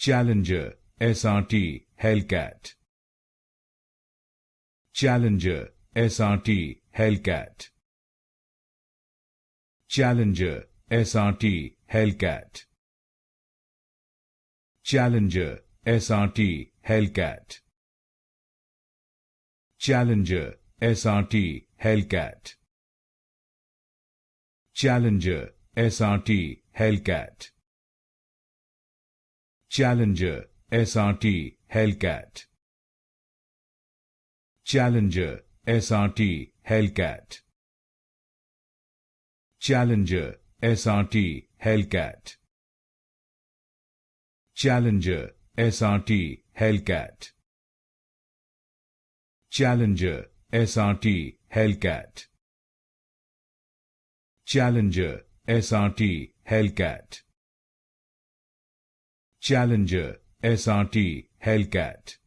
Challenger SRT Hellcat. Challenger SRT Hellcat. Challenger SRT Hellcat. Challenger SRT Hellcat. Challenger SRT Hellcat. Challenger SRT Hellcat. Challenger SRT Hellcat. Challenger SRT Hellcat. Challenger SRT Hellcat. Challenger SRT Hellcat. Challenger SRT Hellcat. Challenger SRT Hellcat. Challenger SRT Hellcat.